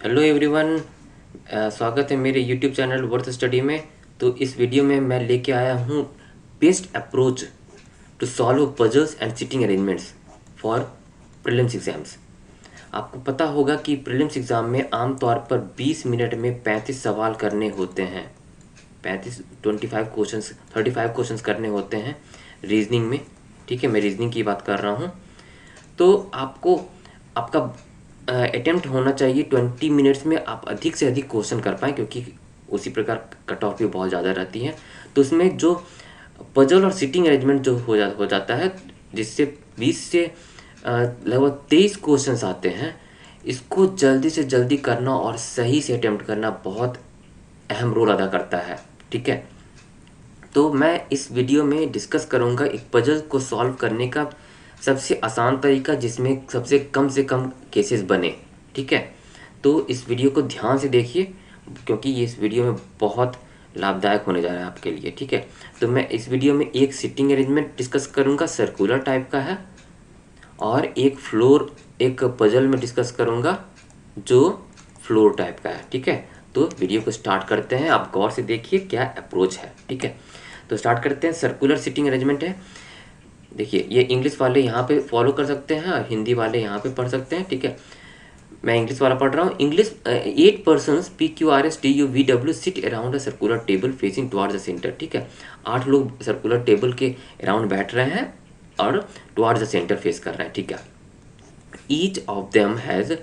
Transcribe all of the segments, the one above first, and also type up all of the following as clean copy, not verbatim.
Hello everyone. स्वागत है मेरे यूट्यूब चैनल वर्थ स्टडी में। तो इस वीडियो में मैं लेके आया हूँ best approach to solve puzzles and sitting arrangements for prelims exams. आपको पता होगा कि प्रीलिम्स एग्ज़ाम में आमतौर पर 20 मिनट में 35 सवाल करने होते हैं। 25 क्वेश्चंस 35 क्वेश्चंस करने होते हैं रीजनिंग में। ठीक है, मैं रीजनिंग की बात कर रहा हूँ। तो आपको आपका अटेम्प्ट होना चाहिए 20 मिनट्स में आप अधिक से अधिक क्वेश्चन कर पाएँ, क्योंकि उसी प्रकार कट ऑफ भी बहुत ज़्यादा रहती है। तो उसमें जो पजल और सिटिंग अरेंजमेंट जो हो जाता है, जिससे 20 से लगभग 23 क्वेश्चंस आते हैं, इसको जल्दी से जल्दी करना और सही से अटेम्प्ट करना बहुत अहम रोल अदा करता है। ठीक है, तो मैं इस वीडियो में डिस्कस करूंगा एक पजल को सॉल्व करने का सबसे आसान तरीका, जिसमें सबसे कम से कम केसेस बने। ठीक है, तो इस वीडियो को ध्यान से देखिए, क्योंकि ये इस वीडियो में बहुत लाभदायक होने जा रहा है आपके लिए। ठीक है, तो मैं इस वीडियो में एक सिटिंग अरेंजमेंट डिस्कस करूंगा, सर्कुलर टाइप का है, और एक पजल में डिस्कस करूंगा जो फ्लोर टाइप का है। ठीक है, तो वीडियो को स्टार्ट करते हैं। आप गौर से देखिए क्या अप्रोच है। ठीक है, तो स्टार्ट करते हैं। सर्कुलर सिटिंग अरेंजमेंट है। देखिए, ये इंग्लिश वाले यहाँ पे फॉलो कर सकते हैं और हिंदी वाले यहाँ पे पढ़ सकते हैं। ठीक है, मैं इंग्लिश वाला पढ़ रहा हूँ। English 8 persons PQRSTUVW seat around a circular table facing towards the centre. ठीक है, 8 लोग सर्कुलर टेबल के अराउंड बैठ रहे हैं और टुवार्ड्स द सेंटर फेस कर रहे हैं। ठीक है, each of them has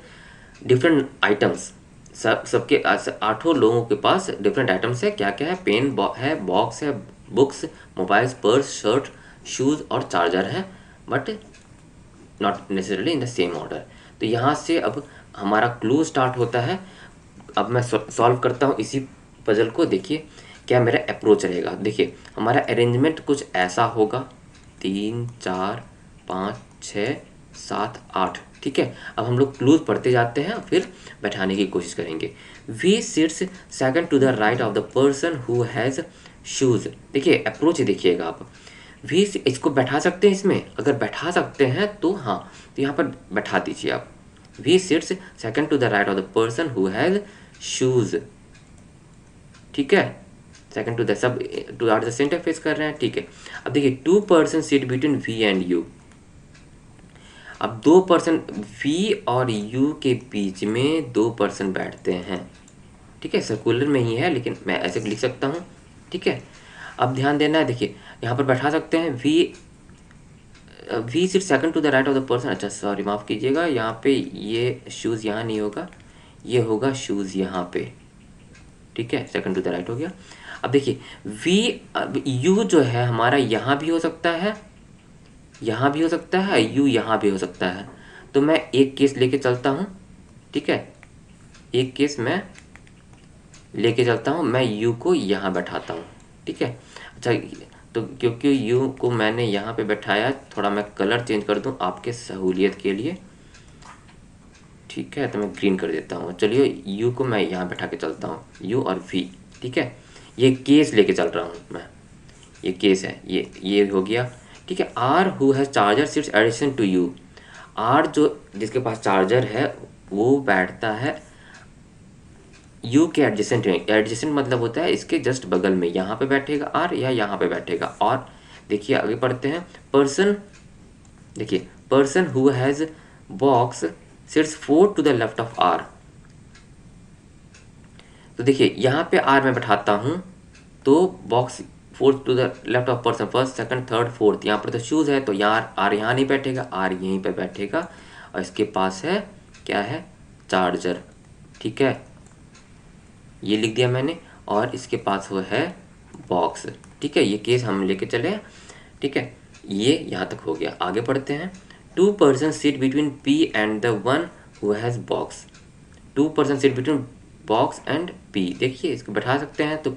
different items. सबके 8 लोगों के पास डिफरेंट आइटम्स है। क्या क्या है? पेन है, बॉक्स है, books, mobiles, purse, shirt, shoes और चार्जर है, but not necessarily in the same order. तो यहाँ से अब हमारा क्लू स्टार्ट होता है। अब मैं सॉल्व करता हूँ इसी पजल को। देखिए क्या मेरा अप्रोच रहेगा। देखिए हमारा अरेंजमेंट कुछ ऐसा होगा, 3 4 5 6 7 8। ठीक है, अब हम लोग क्लूज पढ़ते जाते हैं, फिर बैठाने की कोशिश करेंगे। V sits second to the right of the person who has shoes. देखिए अप्रोच देखिएगा आप। वी इसको बैठा सकते हैं, इसमें अगर बैठा सकते हैं तो हाँ, तो यहाँ पर बैठा दीजिए आप। V sits second to the right of the person who has shoes. ठीक है, सेकंड टू द सब two are the centre face कर रहे हैं। ठीक है, अब देखिए 2 person sit between V and U. अब 2 पर्सन वी और यू के बीच में 2 पर्सन बैठते हैं। ठीक है, सर्कुलर में ही है लेकिन मैं ऐसे लिख सकता हूँ। ठीक है, अब ध्यान देना है। देखिए यहाँ पर बैठा सकते हैं V sit second to the right of the person. अच्छा सॉरी, माफ़ कीजिएगा, यहाँ पे ये शूज़ यहाँ नहीं होगा, ये होगा शूज़ यहाँ पे। ठीक है, सेकंड टू द राइट हो गया। अब देखिए यू जो है हमारा यहाँ भी हो सकता है, यहाँ भी हो सकता है, यू यहाँ भी हो सकता है। तो मैं एक केस लेके चलता हूँ। ठीक है, एक केस मैं लेके चलता हूँ, मैं यू को यहाँ बैठाता हूँ। ठीक है, अच्छा तो क्योंकि यू को मैंने यहाँ पे बैठाया, थोड़ा मैं कलर चेंज कर दूँ आपके सहूलियत के लिए। ठीक है, तो मैं ग्रीन कर देता हूँ। चलिए यू को मैं यहाँ बैठा के चलता हूँ, यू और वी। ठीक है, ये केस लेके चल रहा हूँ मैं, ये केस है, ये हो गया। ठीक है, R who has charger sits addition to U. R जो जिसके पास चार्जर है वो बैठता है यू के एडजेसेंट में। एडजेसेंट मतलब होता है इसके जस्ट बगल में, यहाँ पे बैठेगा आर या यहाँ पे बैठेगा। और देखिए आगे पढ़ते हैं। पर्सन, देखिए person who has box sits 4 to the left of R. तो देखिए यहाँ पे आर में बैठाता हूँ तो box 4 to the left of person, first second third fourth. यहाँ पर तो शूज़ है तो यहाँ आर यहाँ नहीं बैठेगा, आर यहीं पे बैठेगा। और इसके पास है क्या है? चार्जर। ठीक है, ये लिख दिया मैंने। और इसके पास वो है बॉक्स। ठीक है, ये केस हम लेके चले। ठीक है, ये यहाँ तक हो गया। आगे पढ़ते हैं। 2 person sit between P and the one who has box. 2 person sit between box and P. देखिए इसको बैठा सकते हैं, तो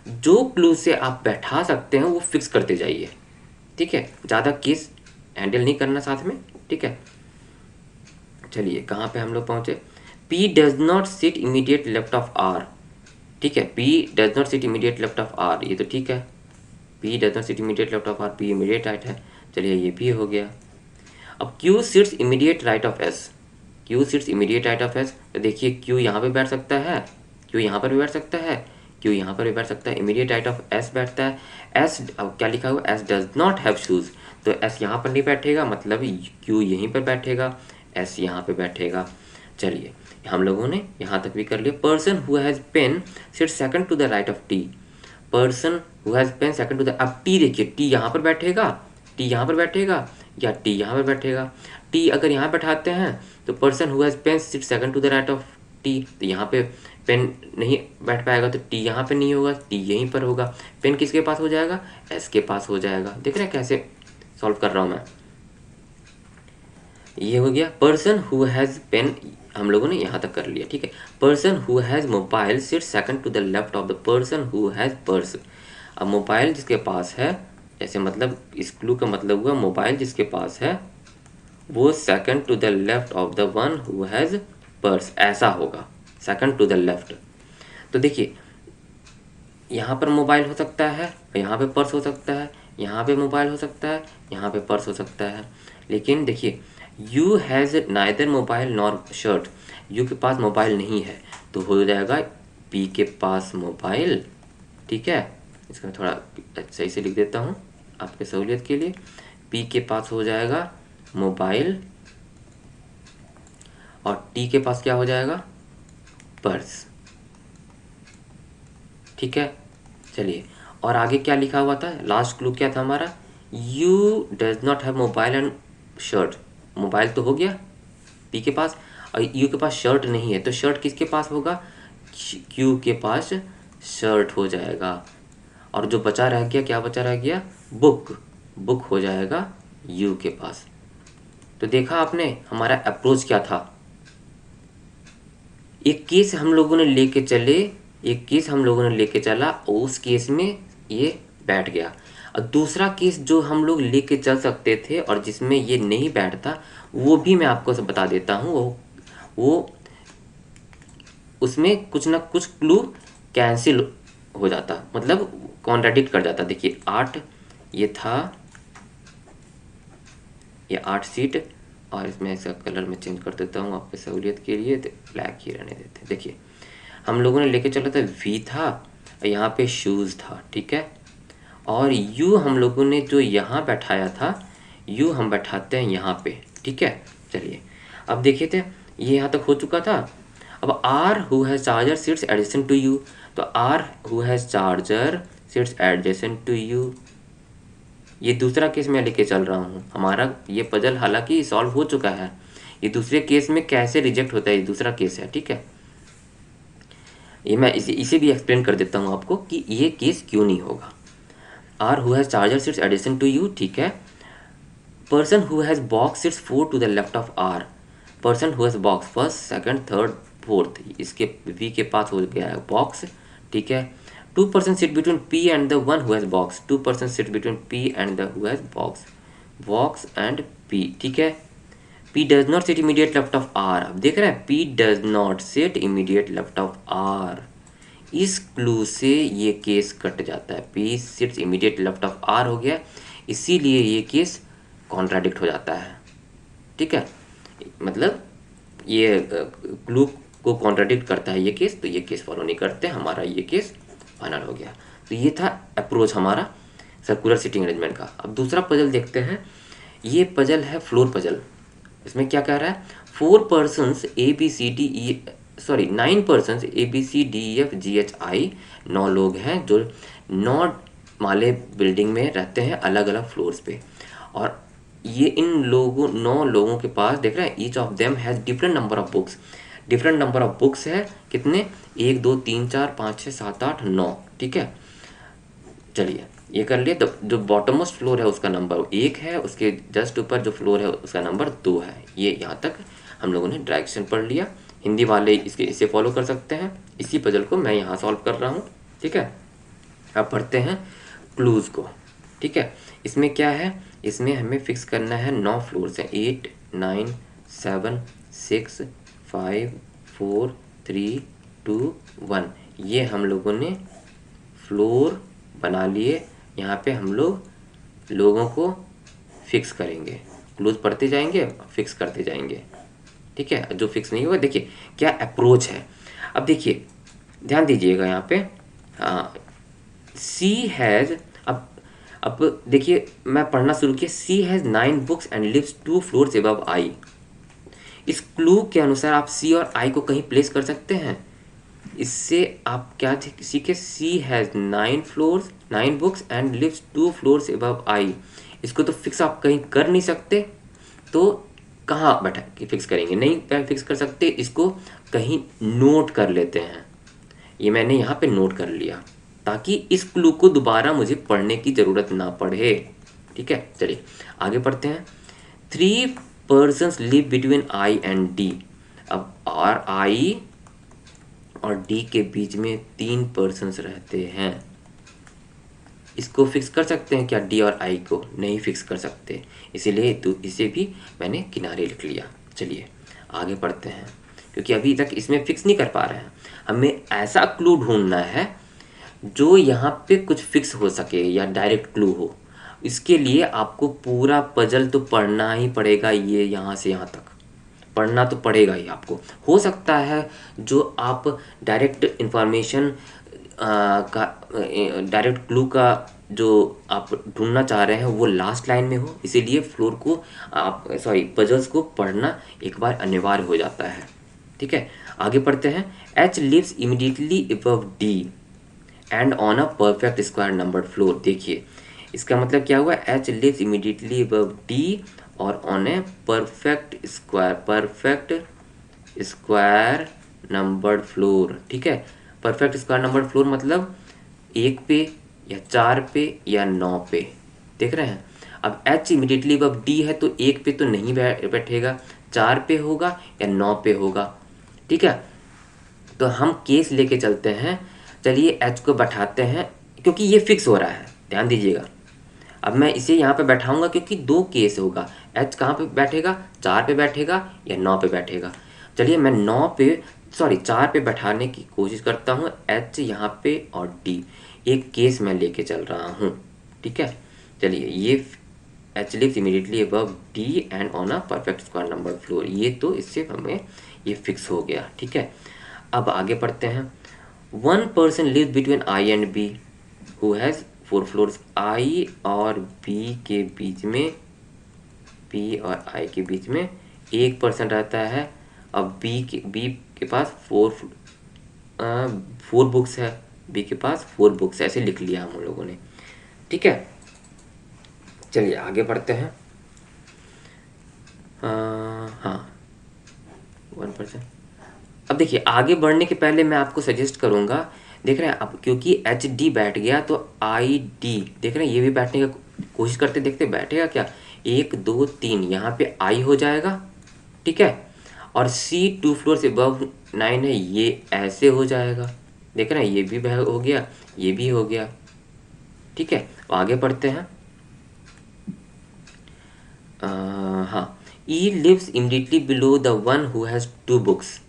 जो क्लू से आप बैठा सकते हैं वो फिक्स करते जाइए। ठीक है, ज़्यादा केस हैंडल नहीं करना साथ में। ठीक है, चलिए कहाँ पे हम लोग पहुँचे? P does not sit immediate left of R. ठीक है, P does not sit immediate left of R, ये तो ठीक है। P does not sit immediate left of R, P immediate right है। चलिए ये भी हो गया। अब Q sits immediate right of S. Q sits immediate right of S. तो देखिए क्यू यहाँ पे बैठ सकता है, क्यू यहाँ पर भी बैठ सकता है, क्यू यहाँ पर भी बैठ सकता है, इमीडिएट राइट ऑफ एस बैठता है। एस क्या लिखा हुआ, S does not have shoes, तो एस यहाँ पर नहीं बैठेगा, मतलब क्यू यहीं पर बैठेगा, एस यहाँ पे बैठेगा। चलिए हम लोगों ने यहाँ तक भी कर लिया। Person who has pen sit second to the right of T, person who has pen second to the, अब टी देखिए, टी यहाँ पर बैठेगा, टी यहाँ पर बैठेगा या टी यहाँ पर बैठेगा। टी अगर यहाँ बैठाते हैं तो person who has pen sit second to the right of T, तो यहाँ पे पेन नहीं बैठ पाएगा, तो टी यहाँ पे नहीं होगा, टी यहीं पर होगा। पेन किसके पास हो जाएगा, एस के पास हो जाएगा। देख रहे हैं कैसे सॉल्व कर रहा हूँ मैं। ये हो गया। पर्सन हु हैज़ पेन हम लोगों ने यहाँ तक कर लिया, ठीक है। Person who has mobile sit second to the left of the person who has purse. अब मोबाइल जिसके पास है, ऐसे मतलब इस क्लू का मतलब हुआ मोबाइल जिसके पास है वो second to the left of the one who has purse, ऐसा होगा, सेकंड टू द लेफ्ट। तो देखिए यहाँ पर मोबाइल हो सकता है, यहाँ पे पर्स हो सकता है, यहाँ पे मोबाइल हो सकता है, यहाँ पे पर्स हो सकता है। लेकिन देखिए you has neither mobile nor shirt, you के पास मोबाइल नहीं है, तो हो जाएगा पी के पास मोबाइल, ठीक है। इसका थोड़ा सही से लिख देता हूँ आपके सहूलियत के लिए। पी के पास हो जाएगा मोबाइल और टी के पास क्या हो जाएगा, पर्स, ठीक है। चलिए और आगे क्या लिखा हुआ था, लास्ट क्लू क्या था हमारा, you does not have mobile and shirt, mobile तो हो गया पी के पास, और यू के पास शर्ट नहीं है, तो शर्ट किसके पास होगा, क्यू के पास शर्ट हो जाएगा। और जो बचा रह गया, क्या बचा रह गया, बुक, बुक हो जाएगा यू के पास। तो देखा आपने हमारा अप्रोच क्या था। एक केस हम लोगों ने लेके चले, एक केस हम लोगों ने लेके चला, उस केस में ये बैठ गया। और दूसरा केस जो हम लोग लेके चल सकते थे और जिसमें ये नहीं बैठता, वो भी मैं आपको बता देता हूँ। वो उसमें कुछ ना कुछ क्लू कैंसिल हो जाता, मतलब कॉन्ट्राडिक्ट कर जाता। देखिए 8 ये था, ये 8 सीट, और इसमें इसका कलर मैं चेंज कर देता हूँ आपके सहूलियत के लिए, तो ब्लैक ही रहने देते हैं। देखिए हम लोगों ने लेके चला था वी था, यहाँ पे शूज़ था, ठीक है। और यू हम लोगों ने जो यहाँ बैठाया था, यू हम बैठाते हैं यहाँ पे, ठीक है। चलिए अब देखिए थे ये यहाँ तक हो चुका था। अब R who has charger sits adjacent to U, तो R who has charger sits adjacent to U, ये दूसरा केस मैं लेके चल रहा हूँ। हमारा ये पजल हालांकि सॉल्व हो चुका है, ये दूसरे केस में कैसे रिजेक्ट होता है, ये दूसरा केस है, ठीक है। ये मैं इसे भी एक्सप्लेन कर देता हूँ आपको कि ये केस क्यों नहीं होगा। R who has charger sits addition to U, ठीक है। Person who has box sits 4 to the left of R, person who has box first second third fourth, इसके वी के पास हो गया है बॉक्स, ठीक है। 2 person sit between P and the one who has box, 2 person sit between P and the who has box, box and P, ठीक है। P does not sit immediate left of R, अब देख रहे हैं P does not sit immediate left of R, इस clue से ये case cut जाता है। P sits immediate left of R हो गया, इसीलिए ये केस कॉन्ट्राडिक्ट हो जाता है, ठीक है। मतलब ये क्लू को कॉन्ट्राडिक्ट करता है ये केस, तो ये केस फॉलो नहीं करते, हमारा ये केस फाइनल हो गया। तो ये था अप्रोच हमारा सर्कुलर सीटिंग अरेंजमेंट का। अब दूसरा पजल देखते हैं। ये पजल है फ्लोर पजल। इसमें क्या कह रहा है, 4 persons A B C D E, sorry 9 persons A B C D E F G H I, 9 लोग हैं जो 9 माले बिल्डिंग में रहते हैं अलग अलग फ्लोर्स पे। और ये इन लोगों 9 लोगों के पास देख रहे हैं, each of them has different number of books, different number of books है, कितने, 1 2 3 4 5 6 7 8 9, ठीक है। चलिए ये कर लिए। तो जो बॉटम मोस्ट फ्लोर है उसका नंबर 1 है, उसके जस्ट ऊपर जो फ्लोर है उसका नंबर 2 है। ये यहाँ तक हम लोगों ने डायरेक्शन पढ़ लिया। हिंदी वाले इसे फॉलो कर सकते हैं। इसी पजल को मैं यहाँ सॉल्व कर रहा हूँ, ठीक है। अब पढ़ते हैं क्लूज़ को, ठीक है। इसमें क्या है, इसमें हमें फिक्स करना है 9 फ्लोर्स हैं, 8 9 7 6 5 4 3 2 1, ये हम लोगों ने फ्लोर बना लिए। यहाँ पे हम लोग लोगों को फिक्स करेंगे, क्लूज पढ़ते जाएंगे, फिक्स करते जाएंगे। ठीक है, जो फिक्स नहीं होगा। देखिए क्या अप्रोच है। अब देखिए ध्यान दीजिएगा यहाँ पे, हाँ, सी हैज़, अब देखिए मैं पढ़ना शुरू किया। C has 9 books and lives 2 floors above I. इस क्लू के अनुसार आप सी और आई को कहीं प्लेस कर सकते हैं। इससे आप क्या सीखे, C has 9 floors, 9 books and lives 2 floors above I. इसको तो फिक्स आप कहीं कर नहीं सकते, तो कहाँ बैठा कि फिक्स करेंगे, नहीं फिक्स कर सकते, इसको कहीं नोट कर लेते हैं। ये मैंने यहाँ पे नोट कर लिया ताकि इस क्लू को दोबारा मुझे पढ़ने की ज़रूरत ना पड़े। ठीक है, चलिए आगे पढ़ते हैं। 3 persons live between I and D. अब और आई और डी के बीच में 3 पर्सन्स रहते हैं। इसको फिक्स कर सकते हैं क्या, डी और आई को? नहीं फिक्स कर सकते, इसीलिए तो इसे भी मैंने किनारे लिख लिया। चलिए आगे पढ़ते हैं, क्योंकि अभी तक इसमें फिक्स नहीं कर पा रहे हैं। हमें ऐसा क्लू ढूंढना है जो यहाँ पे कुछ फिक्स हो सके या डायरेक्ट क्लू हो। इसके लिए आपको पूरा पजल तो पढ़ना ही पड़ेगा, ये यहाँ से यहाँ तक पढ़ना तो पड़ेगा ही आपको। हो सकता है जो आप डायरेक्ट इंफॉर्मेशन का, डायरेक्ट क्लू का जो आप ढूंढना चाह रहे हैं वो लास्ट लाइन में हो, इसीलिए फ्लोर को आप पजल्स को पढ़ना एक बार अनिवार्य हो जाता है। ठीक है, आगे पढ़ते हैं। H lives immediately above D and on a perfect square numbered floor. देखिए इसका मतलब क्या हुआ, H lives immediately above D और on a perfect square numbered floor. ठीक है, परफेक्ट स्क्वायर नंबर्ड फ्लोर मतलब 1 पे या 4 पे या 9 पे, देख रहे हैं। अब एच इमीडिएटली अबव डी है तो 1 पे तो नहीं बैठेगा, 4 पे होगा या 9 पे होगा। ठीक है, तो हम केस लेके चलते हैं। चलिए एच को बैठाते हैं क्योंकि ये फिक्स हो रहा है, ध्यान दीजिएगा। अब मैं इसे यहाँ पे बैठाऊंगा क्योंकि 2 केस होगा। एच कहाँ पे बैठेगा, 4 पे बैठेगा या 9 पे बैठेगा। चलिए मैं 4 पे बैठाने की कोशिश करता हूँ, एच यहाँ पे और डी, एक केस मैं लेके चल रहा हूँ। ठीक है, चलिए ये H lives immediately above D and on a perfect square number floor, ये तो इससे हमें ये फिक्स हो गया। ठीक है, अब आगे पढ़ते हैं। 1 person lives between I and B who has 4 floors. I और बी के बीच में, बी और आई के बीच में 1 पर्सन रहता है। अब बी के पास 4 बुक्स है, बी के पास 4 बुक्स, ऐसे लिख लिया हम लोगों ने। ठीक है, चलिए आगे बढ़ते हैं। हाँ 1%। अब देखिए आगे बढ़ने के पहले मैं आपको सजेस्ट करूँगा, देख रहे हैं अब क्योंकि एच डी बैठ गया तो आई डी, देख रहे हैं ये भी बैठने का कोशिश करते, देखते बैठेगा क्या। 1 2 3 यहाँ पे आई हो जाएगा। ठीक है, और सी 2 फ्लोर से अबव 9 है, ये ऐसे हो जाएगा। देख रहे हैं ये भी हो गया, ये भी हो गया। ठीक है, आगे बढ़ते हैं। हाँ, E lives immediately below the one who has 2 books.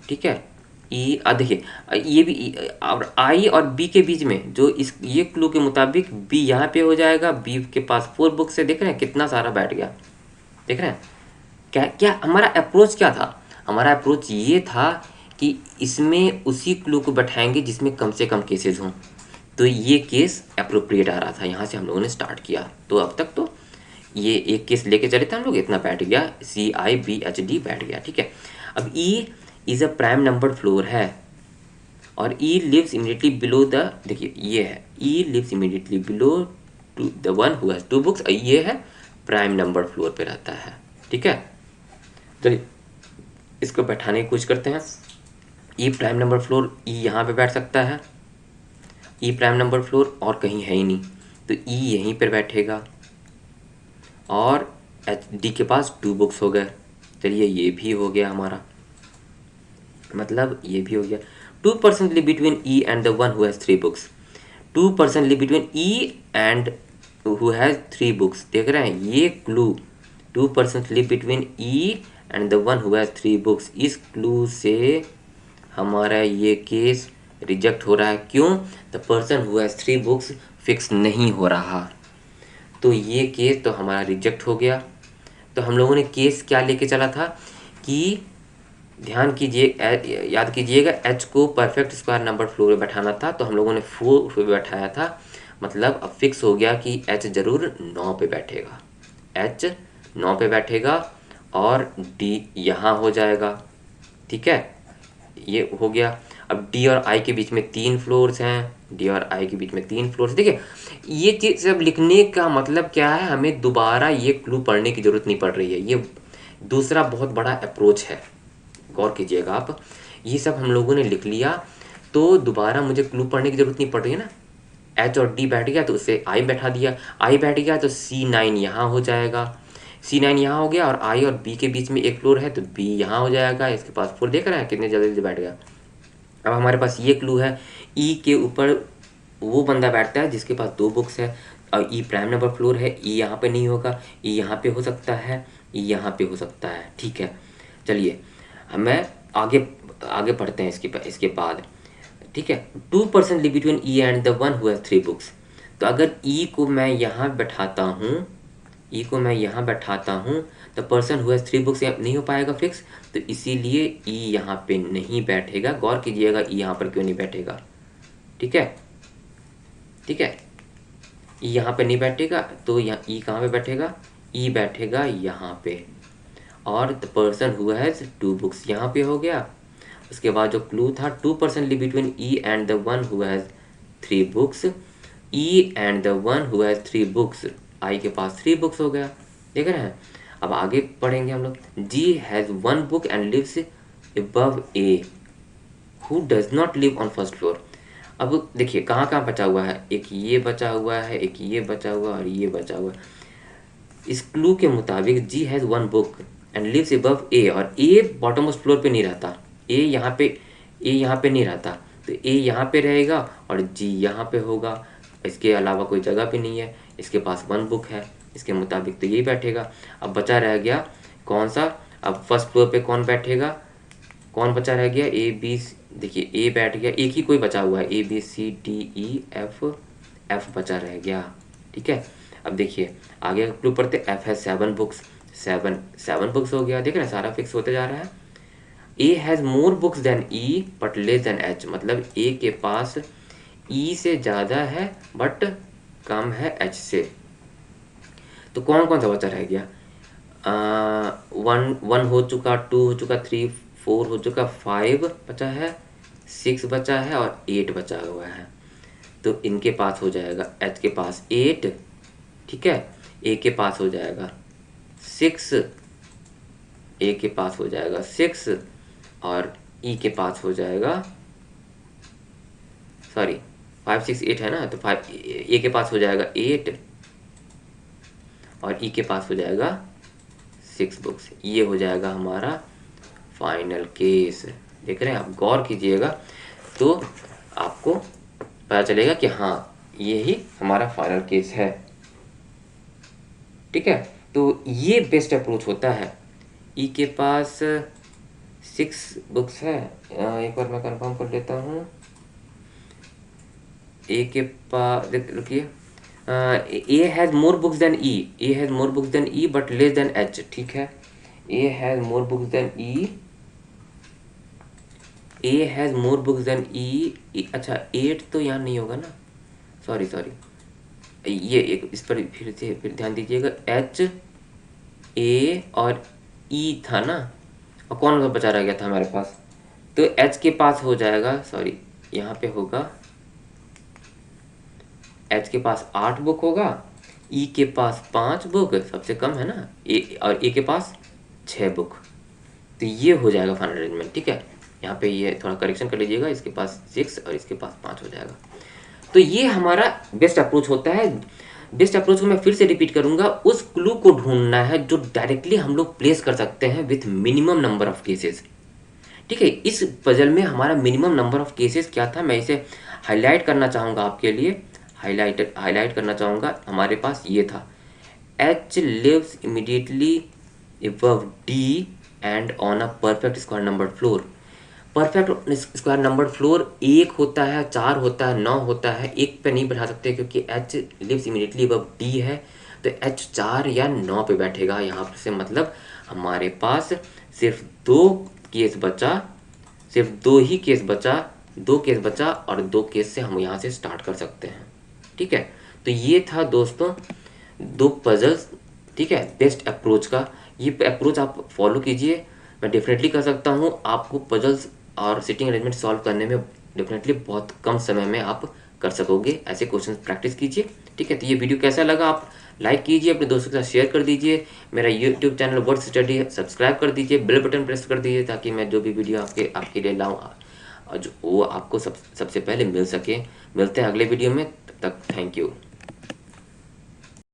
ठीक है, ई देखिए ये भी और आई और बी के बीच में जो इस ये क्लू के मुताबिक बी यहाँ पे हो जाएगा, बी के पास 4 बुक्स है। देख रहे हैं कितना सारा बैठ गया, देख रहे हैं। क्या क्या हमारा अप्रोच क्या था, हमारा अप्रोच ये था कि इसमें उसी क्लू को बैठाएंगे जिसमें कम से कम केसेस हों। तो ये केस अप्रोप्रिएट आ रहा था, यहाँ से हम लोगों ने स्टार्ट किया। तो अब तक तो ये एक केस लेके चले थे हम लोग, इतना बैठ गया, C I B H D बैठ गया। ठीक है, अब E is a prime number floor है और E lives immediately below the, देखिए ये है E lives immediately below to the one who has 2 books, ये है प्राइम नंबर फ्लोर पे रहता है। ठीक है, चलिए इसको बैठाने की कोशिश करते हैं। ई प्राइम नंबर फ्लोर, ई यहाँ पे बैठ सकता है, ई प्राइम नंबर फ्लोर और कहीं है ही नहीं, तो ई यहीं पर बैठेगा और एच डी के पास 2 बुक्स हो गए। चलिए ये भी हो गया हमारा, मतलब ये भी हो गया। 2 person live between E and the one who has 3 books. 2 person live between E and who has 3 books, देख रहे हैं ये clue. 2 person live between E and the one who has 3 books, इस क्लू से हमारा ये केस रिजेक्ट हो रहा है। क्यों? The person who has 3 books fix नहीं हो रहा, तो ये केस तो हमारा रिजेक्ट हो गया। तो हम लोगों ने केस क्या लेके चला था कि ध्यान कीजिए, याद कीजिएगा, एच को परफेक्ट स्क्वायर नंबर फ्लोर में बैठाना था, तो हम लोगों ने 4 पे बैठाया था। मतलब अब फिक्स हो गया कि एच ज़रूर 9 पे बैठेगा, एच 9 पे बैठेगा और डी यहाँ हो जाएगा। ठीक है, ये हो गया। अब डी और आई के बीच में 3 फ्लोर्स हैं, डी और आई के बीच में 3 फ्लोर्स। देखिए ये चीज़ सब लिखने का मतलब क्या है, हमें दोबारा ये क्लू पढ़ने की ज़रूरत नहीं पड़ रही है। ये दूसरा बहुत बड़ा अप्रोच है, गौर कीजिएगा आप। ये सब हम लोगों ने लिख लिया तो दोबारा मुझे क्लू पढ़ने की ज़रूरत नहीं पड़ रही है ना। एच और डी बैठ गया तो उसे आई बैठा दिया, आई बैठ गया तो C9 यहाँ हो जाएगा, C9 यहाँ हो गया, और आई और बी के बीच में एक फ्लोर है तो बी यहाँ हो जाएगा। इसके पास फोर देख रहे हैं कितने जल्दी जल्दी बैठ गया। अब हमारे पास ये क्लू है, ई के ऊपर वो बंदा बैठता है जिसके पास 2 बुक्स है, और ई प्राइम नंबर फ्लोर है। ई यहाँ पे नहीं होगा, ई यहाँ पे हो सकता है, ई यहाँ पे हो सकता है। ठीक है, चलिए हमें आगे आगे पढ़ते हैं इसके बाद। ठीक है, 2% live between E and the one who has 3 books. तो अगर ई को मैं यहाँ बैठाता हूँ, ई को मैं यहाँ बैठाता हूँ, the person who has 3 books नहीं हो पाएगा फिक्स, तो इसीलिए ई यहाँ पे नहीं बैठेगा। गौर कीजिएगा ई यहाँ पर क्यों नहीं बैठेगा। ठीक है, ठीक है, ई यहाँ पे नहीं बैठेगा, तो यहाँ ई कहाँ पे बैठेगा, ई बैठेगा यहाँ पे, और the person who has 2 books यहाँ पे हो गया। उसके बाद जो क्लू था 2% live between E and the one who has 3 books, E and the one who has 3 books, I के पास 3 बुक्स हो गया। देख रहे हैं, अब आगे पढ़ेंगे हम लोग। G has 1 book and lives above A who does not live on first floor. अब देखिए कहाँ कहाँ बचा हुआ है, एक ये बचा हुआ है, एक ये बचा हुआ और ये बचा हुआ है। इस क्लू के मुताबिक G has 1 book and lives above A, और ए बॉटम मोस्ट फ्लोर पे नहीं रहता, ए यहाँ पे नहीं रहता, तो ए यहाँ पे रहेगा और जी यहाँ पे होगा। इसके अलावा कोई जगह भी नहीं है, इसके पास 1 बुक है, इसके मुताबिक तो यही बैठेगा। अब बचा रह गया कौन सा, अब फर्स्ट फ्लोर पे कौन बैठेगा, कौन बचा रह गया, ए बी, देखिए ए बैठ गया, एक ही कोई बचा हुआ है, A B C D E F, F बचा रह गया। ठीक है, अब देखिए आगे क्लू पढ़ते, एफ है 7 बुक्स, 7 बुक्स हो गया। देख रहे हैं सारा फिक्स होते जा रहा है। A has more books than E but less than H, मतलब ए के पास ई से ज़्यादा है बट कम है एच से। तो कौन कौन सा बचा रह गया, 1 हो चुका, 2 हो चुका, 3 4 हो चुका, 5 बचा है, 6 बचा है और 8 बचा हुआ है। तो इनके पास हो जाएगा, एच के पास 8, ठीक है, ए के पास हो जाएगा 6, ए के पास हो जाएगा 6, और ई के पास हो जाएगा, सॉरी 5 6 8 है ना, तो 5, ए के पास हो जाएगा 8 और ई के पास हो जाएगा 6 बुक्स। ये हो जाएगा हमारा फाइनल केस। देख रहे हैं आप, गौर कीजिएगा तो आपको पता चलेगा कि हाँ ये ही हमारा फाइनल केस है। ठीक है, तो ये बेस्ट अप्रोच होता है। ई के पास 6 बुक्स है, एक बार मैं कंफर्म कर लेता हूँ। ए के पास रुकिए, A has more books than E, A has more books than E but less than H. ठीक है, A has more books than E, A has more books than E. अच्छा 8 तो यहाँ नहीं होगा ना, सॉरी ये एक इस पर फिर ध्यान दीजिएगा, एच ए और ई था ना, और कौन सा बचा रह गया था हमारे पास, तो एच के पास हो जाएगा, सॉरी यहाँ पे होगा, एच के पास 8 बुक होगा, ई के पास 5 बुक, सबसे कम है ना, ए और ए के पास 6 बुक। तो ये हो जाएगा फाइनल अरेंजमेंट। ठीक है, यहाँ पे ये थोड़ा करेक्शन कर लीजिएगा, इसके पास 6 और इसके पास 5 हो जाएगा। तो ये हमारा बेस्ट अप्रोच होता है। बेस्ट अप्रोच को मैं फिर से रिपीट करूंगा, उस क्लू को ढूंढना है जो डायरेक्टली हम लोग प्लेस कर सकते हैं with minimum number of cases. ठीक है, इस पजल में हमारा मिनिमम नंबर ऑफ केसेस क्या था, मैं इसे हाईलाइट करना चाहूँगा आपके लिए, हाईलाइट करना चाहूँगा। हमारे पास ये था, H lives immediately above D and on a perfect square number floor. Perfect square number floor 1 होता है, 4 होता है, 9 होता है, 1 पे नहीं बैठा सकते क्योंकि H lives immediately above D है, तो H 4 या 9 पे बैठेगा। यहाँ से मतलब हमारे पास सिर्फ दो ही केस बचा, 2 केस बचा और 2 केस से हम यहाँ से स्टार्ट कर सकते हैं। ठीक है, तो ये था दोस्तों 2 पजल्स। ठीक है, बेस्ट अप्रोच का ये अप्रोच आप फॉलो कीजिए। मैं डेफिनेटली कर सकता हूँ, आपको पजल्स और सिटिंग अरेंजमेंट सॉल्व करने में डेफिनेटली बहुत कम समय में आप कर सकोगे। ऐसे क्वेश्चन प्रैक्टिस कीजिए। ठीक है, तो ये वीडियो कैसा लगा आप लाइक कीजिए, अपने दोस्तों के साथ शेयर कर दीजिए। मेरा YouTube channel worth study subscribe कर दीजिए, बेल बटन प्रेस कर दीजिए ताकि मैं जो भी वीडियो आपके लिए लाऊं और जो वो आपको सबसे पहले मिल सके। मिलते हैं अगले वीडियो में, तब तक थैंक यू।